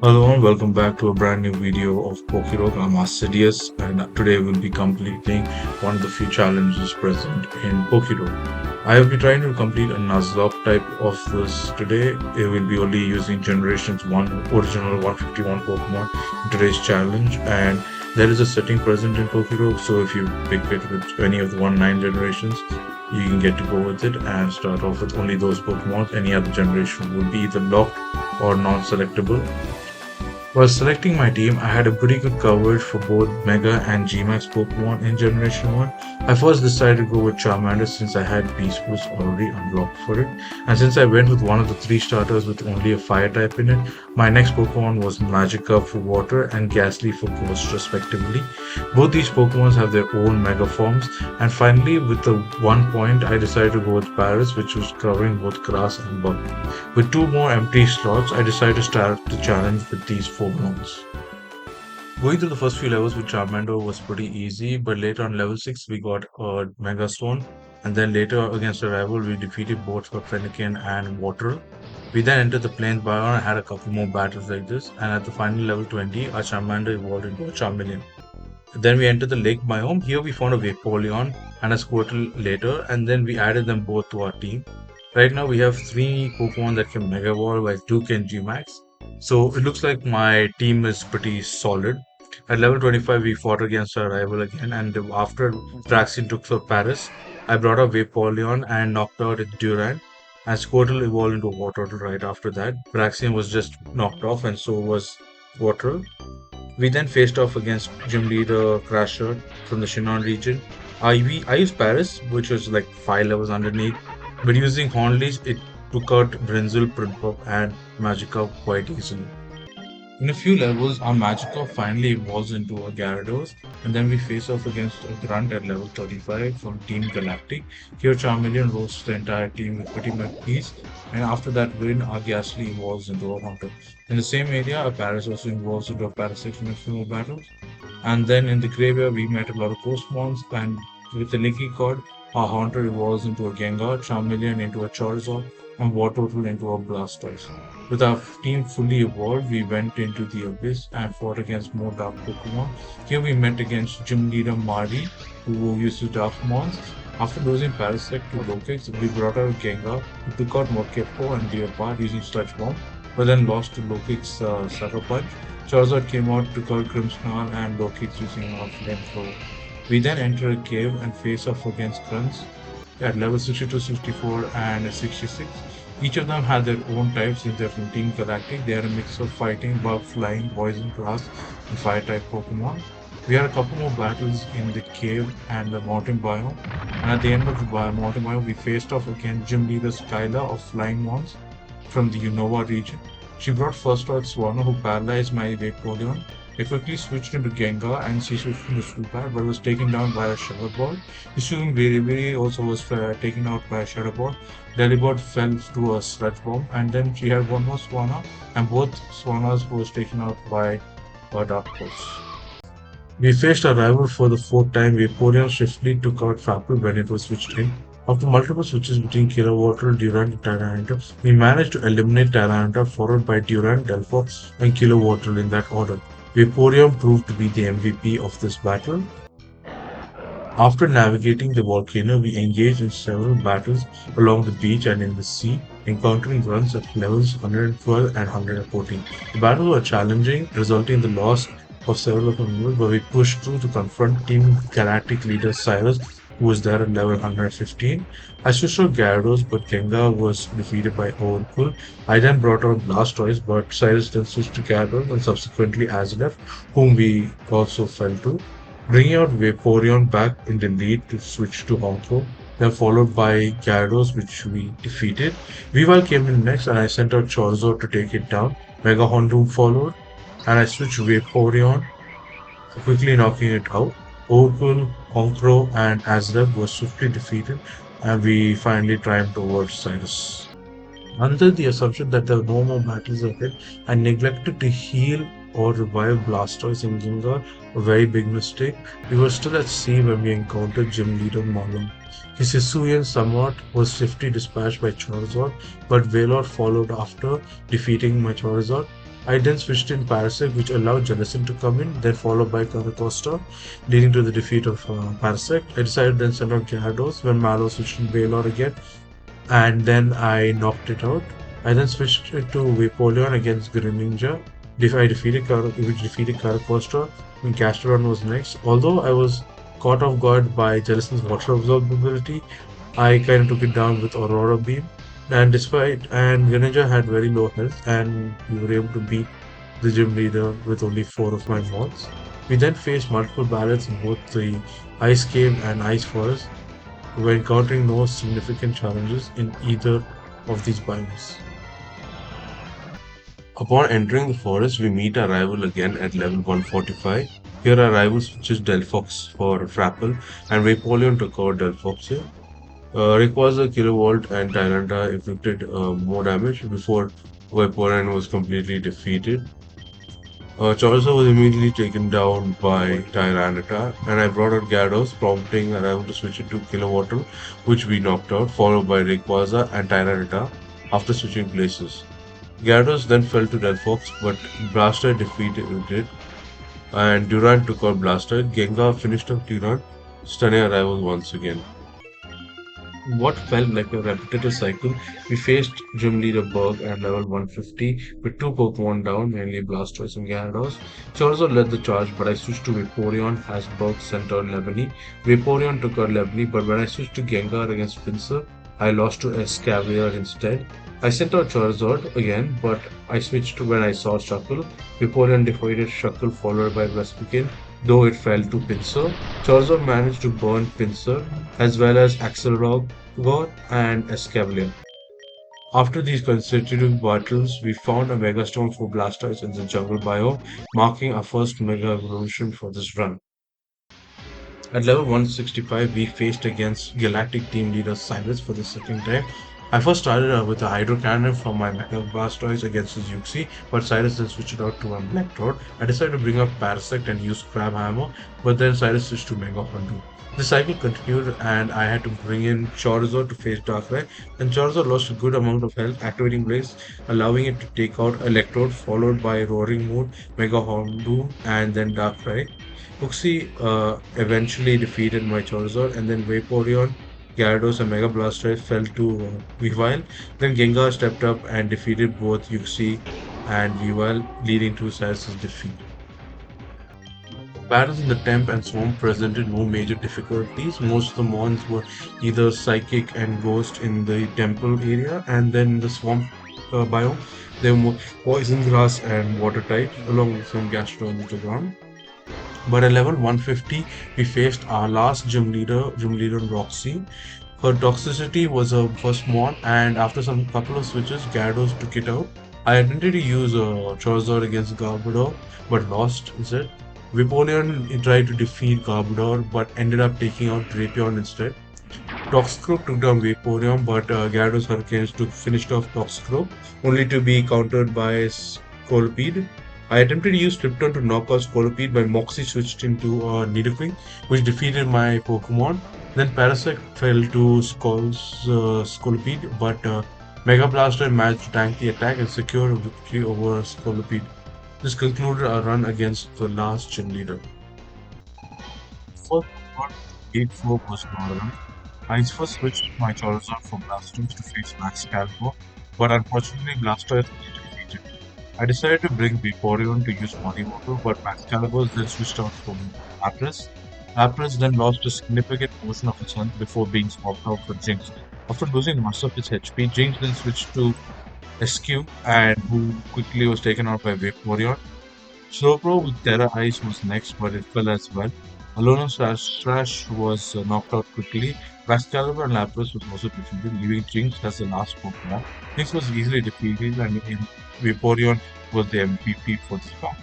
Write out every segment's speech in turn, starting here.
Hello and welcome back to a brand new video of PokeRogue. I'm Assidious and today we'll be completing one of the few challenges present in PokeRogue. I will be trying to complete a Nuzlocke type of this today. It will be only using generations 1 original 151 Pokemon in today's challenge, and there is a setting present in PokeRogue, so if you pick it with any of the 1-9 generations, you can get to go with it and start off with only those Pokemon. Any other generation will be either locked or non-selectable. While selecting my team, I had a pretty good coverage for both Mega and Gmax Pokemon in Generation 1. I first decided to go with Charmander since I had Beast Boost already unlocked for it, and since I went with one of the three starters with only a fire type in it, my next Pokemon was Magikarp for water and Ghastly for ghost respectively. Both these Pokemons have their own Mega forms, and finally, with the 1 point, I decided to go with Paris, which was covering both grass and bug. With two more empty slots, I decided to start the challenge with these four modes. Going through the first few levels with Charmander was pretty easy, but later on level 6 we got a Mega Stone, and then later against a rival we defeated both Fennekin and Water. We then entered the Plains biome and had a couple more battles like this, and at the final level 20, our Charmander evolved into a Charmeleon. Then we entered the Lake biome. Here we found a Vaporeon and a Squirtle later, and then we added them both to our team. Right now we have three Pokemon that can Mega Evolve, while two can Gmax. So it looks like my team is pretty solid. At level 25, we fought against our rival again, and after Draxion took for Paris, I brought up Vaporeon and knocked out its Durant. And Squirtle evolved into a Wartortle right after that. Braxian was just knocked off, and so was Wartortle. We then faced off against gym leader Crasher from the Shinon region. I used Paris, which was like 5 levels underneath, but using Hornleash, it took out Brinzel, Prinplup, and Magikarp quite easily. In a few levels, our Magikarp finally evolves into a Gyarados, and then we face off against a Grunt at level 35 from Team Galactic. Here, Charmeleon roasts the entire team with pretty much ease, and after that win, our Ghastly evolves into a Haunter. In the same area, a Paris also evolves into a Parasect in a few more battles. And then in the graveyard, we met a lot of Postmons, and with the Linky Cord, our Haunter evolves into a Gengar, Charmeleon into a Charizard, and Wartortle into a Blastoise. With our team fully evolved, we went into the Abyss and fought against more Dark Pokemon. Here we met against Gym Leader Marty, who uses Dark Mons. After losing Parasect to Lokix, we brought out Gengar, who took out Morpeko and Leopard using Sludge Bomb, but then lost to Lokix Sucker Punch. Charizard came out, took out Grimmsnarl and Lokix using a Flamethrower. We then enter a cave and face off against Grunts at level 62, 64, and 66. Each of them had their own types since they're from Team Galactic. They are a mix of fighting, bug, flying, poison, grass, and fire type Pokemon. We had a couple more battles in the cave and the mountain biome, and at the end of the mountain biome, we faced off against Gym Leader Skyla of Flying Mons from the Unova region. She brought first out Swanna, who paralyzed my Vaporeon. It quickly switched into Gengar and she switched into Super, but was taken down by a Shadow Ball. Issuing Beriberi also was taken out by a Shadow Ball. Delibot fell to a Sludge Bomb, and then she had one more Swanna, and both Swannas was taken out by a Dark Pulse. We faced our rival for the fourth time. Vaporeon swiftly took out Frapple when it was switched in. After multiple switches between Kilowatt, Durant, and Tyranitar, we managed to eliminate Tyranitar, followed by Durant, Delphox, and Kilowatt in that order. Vaporeon proved to be the MVP of this battle. After navigating the volcano, we engaged in several battles along the beach and in the sea, encountering runs at levels 112 and 114. The battles were challenging, resulting in the loss of several of our members, but we pushed through to confront Team Galactic leader Cyrus, who was there at level 115. I switched out Gyarados, but Gengar was defeated by Overpool. I then brought out Blastoise, but Cyrus then switched to Gyarados and subsequently Azlef, whom we also fell to, bringing out Vaporeon back in the lead to switch to Honko, then followed by Gyarados, which we defeated. Weavile came in next, and I sent out Charizard to take it down. Mega Houndoom followed, and I switched Vaporeon, quickly knocking it out. Orkul, Honchkrow, and Azreb were swiftly defeated, and we finally triumphed over Cyrus. Under the assumption that there were no more battles ahead, I neglected to heal or revive Blastoise and Gengar, a very big mistake. We were still at sea when we encountered Gym Leader Marlon. His Hisuian Samurott was swiftly dispatched by Charizard, but Veilor followed after, defeating my Charizard. I then switched in Parasect, which allowed Jellison to come in, then followed by Costa, leading to the defeat of Parasect. I decided then send out Gyarados when Mallow switched in Baylor again, and then I knocked it out. I then switched it to Vaporeon against Greninja. Which defeated Caracosta, and Gastrodon was next. Although I was caught off guard by Jellison's water absorbability, I kind of took it down with Aurora Beam. And Greninja had very low health, and we were able to beat the gym leader with only four of my mods. We then faced multiple battles in both the Ice Cave and Ice Forest. We were encountering no significant challenges in either of these biomes. Upon entering the forest, we meet our rival again at level 145. Here our rivals switches Delphox for Frapple and Vaporeon took out Delphox here. Rayquaza, Kilovolt, and Tyranta inflicted more damage before Vaporeon was completely defeated. Charizard was immediately taken down by Tyranitar, and I brought out Gyarados, prompting our rival to switch it to Kilowatt, which we knocked out, followed by Rayquaza and Tyranitar after switching places. Gyarados then fell to Delphox, but Blastoise defeated it, and Durant took out Blastoise. Gengar finished up Durant, stunning our rival once again. What felt like a repetitive cycle, we faced Gym Leader Berg at level 150 with two Pokemon down, mainly Blastoise and Gyarados. Charizard led the charge, but I switched to Vaporeon as Berg sent out Lemony. Vaporeon took out Lemony, but when I switched to Gengar against Pinsir, I lost to Escavalier instead. I sent out Charizard again, but I switched to when I saw Shuckle. Vaporeon defeated Shuckle, followed by Vespiquen, though it fell to Pinsir. Charizard managed to burn Pinsir, as well as Axelrod and Escavalier. After these consecutive battles, we found a Megastone for Blastoise in the jungle biome, marking our first Mega Evolution for this run. At level 165, we faced against Galactic Team Leader Cyrus for the second time. I first started with a Hydro Cannon from my Mega Blastoise against his Uxie, but Cyrus then switched it out to a Electrode. I decided to bring up Parasect and use Crab Hammer, but then Cyrus switched to Mega Hunter. The cycle continued, and I had to bring in Charizard to face Darkrai. And Charizard lost a good amount of health, activating Blaze, allowing it to take out Electrode, followed by Roaring Moon, Mega Houndoom, and then Darkrai. Uxie eventually defeated my Charizard, and then Vaporeon, Gyarados, and Mega Blastoise fell to Weavile. Then Gengar stepped up and defeated both Uxie and Weavile, leading to Cyrus's defeat. Battles in the Temp and Swamp presented no major difficulties. Most of the mons were either Psychic and Ghost in the Temple area, and then in the Swamp biome, they were more Poison Grass and Water types, along with some Gastro on the ground. But at level 150, we faced our last gym leader Roxy. Her toxicity was her first mon, and after some couple of switches, Gyarados took it out. I attempted to use Charizard against Garbodor, but lost instead. Vaporeon tried to defeat Garbodor, but ended up taking out Drapion instead. Toxicroak took down Vaporeon, but Gyarados Hurricanes finished off Toxicroak, only to be countered by Scolipede. I attempted to use Krypton to knock out Scolipede, but Moxie switched into Nidoking, which defeated my Pokemon. Then Parasect fell to Scolipede, but Mega Blaster managed to tank the attack and secure a victory over Scolipede. This concluded our run against the last gym leader. First Pokemon 8-4 was Northern. I first switched my Charizard for Blastoise to face Max Calvo, but unfortunately Blastoise was defeated. I decided to bring Vaporeon to use Body Water, but Max Calvo then switched out from Lapras. Lapras then lost a significant portion of its health before being swapped out for Jinx. After losing most of its HP, Jinx then switched to SQ, and who quickly was taken out by Vaporeon. Slowbro with Terra Ice was next, but it fell as well. Alolan Slash was knocked out quickly. Excalibur and Lapras was also defeated, leaving Jinx as the last Pokemon. Jinx was easily defeated, and Vaporeon was the MVP for this round.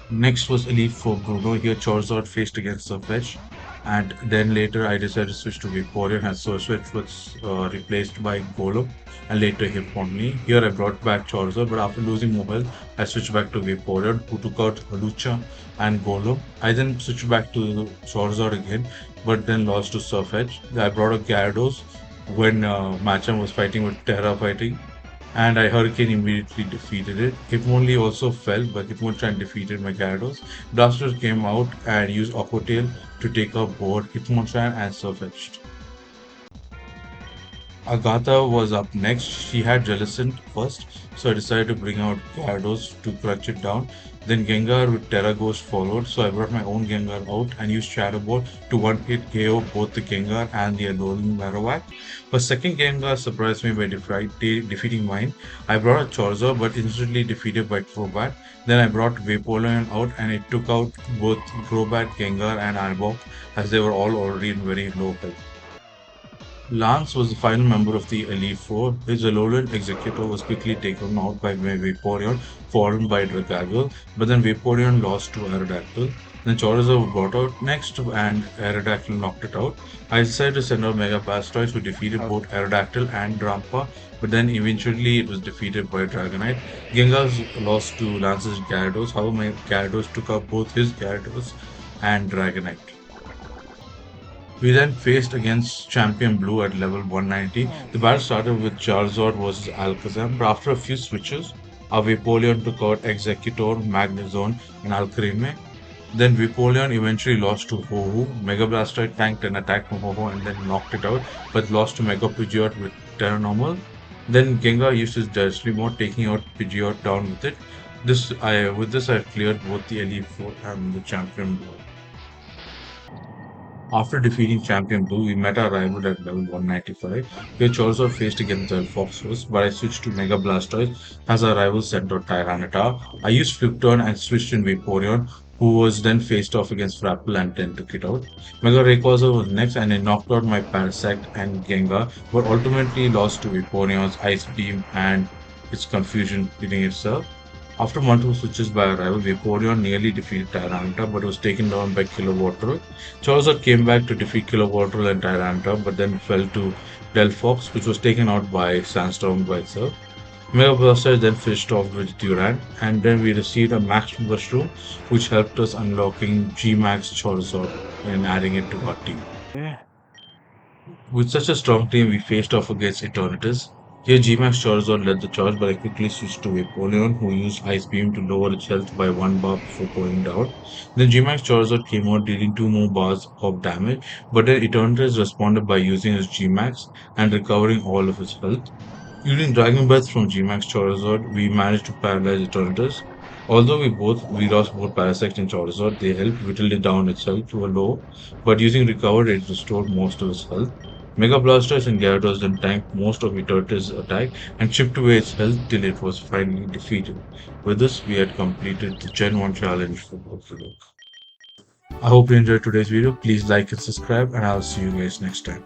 Next was Elite for Bruno. Here Charizard faced against Surfetch. And then later I decided to switch to Vaporeon as Surfetch was replaced by Golem and later Hitmonlee. Here I brought back Charizard, but after losing Mobile, I switched back to Vaporeon who took out Lucha and Golem. I then switched back to Charizard again, but then lost to Surfetch. I brought up Gyarados when Machamp was fighting with Terra fighting. and I Hurricane immediately defeated it. Hitmonlee also fell, but Hitmonchan defeated my Gyarados. Blaster came out and used Aqua Tail to take out both Hitmonchan and Surfetched. Agatha was up next. She had Jellicent first, so I decided to bring out Gyarados to crunch it down. Then Gengar with Terra Ghost followed, so I brought my own Gengar out and used Shadow Ball to one-hit KO both the Gengar and the Alolan Marowak. But second Gengar surprised me by defeating mine. I brought a Charizard but instantly defeated by Crobat. Then I brought Vaporeon out and it took out both Crobat, Gengar and Arbok as they were all already in very low health. Lance was the final member of the Elite Four. His Alolan executor was quickly taken out by Vaporeon, followed by Dragagal, but then Vaporeon lost to Aerodactyl. Then Charizard was brought out next, and Aerodactyl knocked it out. I decided to send out Mega Blastoise, who defeated Okay. both Aerodactyl and Drampa, but then eventually it was defeated by Dragonite. Gengar's lost to Lance's Gyarados, however, my Gyarados took out both his Gyarados and Dragonite. We then faced against Champion Blue at level 190. Oh. The battle started with Charizard versus Alakazam, but after a few switches, our Vaporeon took out Exeggutor, Magnezone, and Alcremie. Then Vaporeon eventually lost to Ho-Oh. Mega Blastoise tanked an attack from Ho-Oh and then knocked it out, but lost to Mega Pidgeot with Terra Normal. Then Gengar used his Destiny Mode, taking out Pidgeot down with it. With this, I cleared both the Elite Four and the Champion Blue. After defeating Champion Blue, we met our rival at level 195. We had also faced against the Foxos, but I switched to Mega Blastoise as our rival sent out Tyranitar. I used Flip Turn and switched in Vaporeon, who was then faced off against Frapple and then took it out. Mega Rayquaza was next and it knocked out my Parasect and Gengar, but ultimately lost to Vaporeon's Ice Beam and its confusion hitting itself. After multiple switches by a rival, Vaporeon nearly defeated Tyranitar but was taken down by Kilowatt. Charizard came back to defeat Kilowatt and Tyranitar but then fell to Delphox, which was taken out by Sandstorm by itself. Mega Blaster then finished off with Durant, and then we received a Max Mushroom, which helped us unlocking G-Max Charizard and adding it to our team. Yeah. With such a strong team, we faced off against Eternatus. Here, G-Max Charizard led the charge, but I quickly switched to Vaporeon, who used Ice Beam to lower its health by 1 bar before going down. Then G-Max Charizard came out, dealing 2 more bars of damage, but then Eternatus responded by using his G-Max and recovering all of his health. Using Dragon Breath from G-Max Charizard, we managed to paralyze Eternatus. Although we lost both Parasect and Charizard, they helped whittle it down itself to a low, but using Recover, it restored most of its health. Mega Blasters and Gyarados then tanked most of Eternatus' attack and chipped away its health till it was finally defeated. With this, we had completed the Gen 1 challenge for PokeRogue. I hope you enjoyed today's video. Please like and subscribe, and I'll see you guys next time.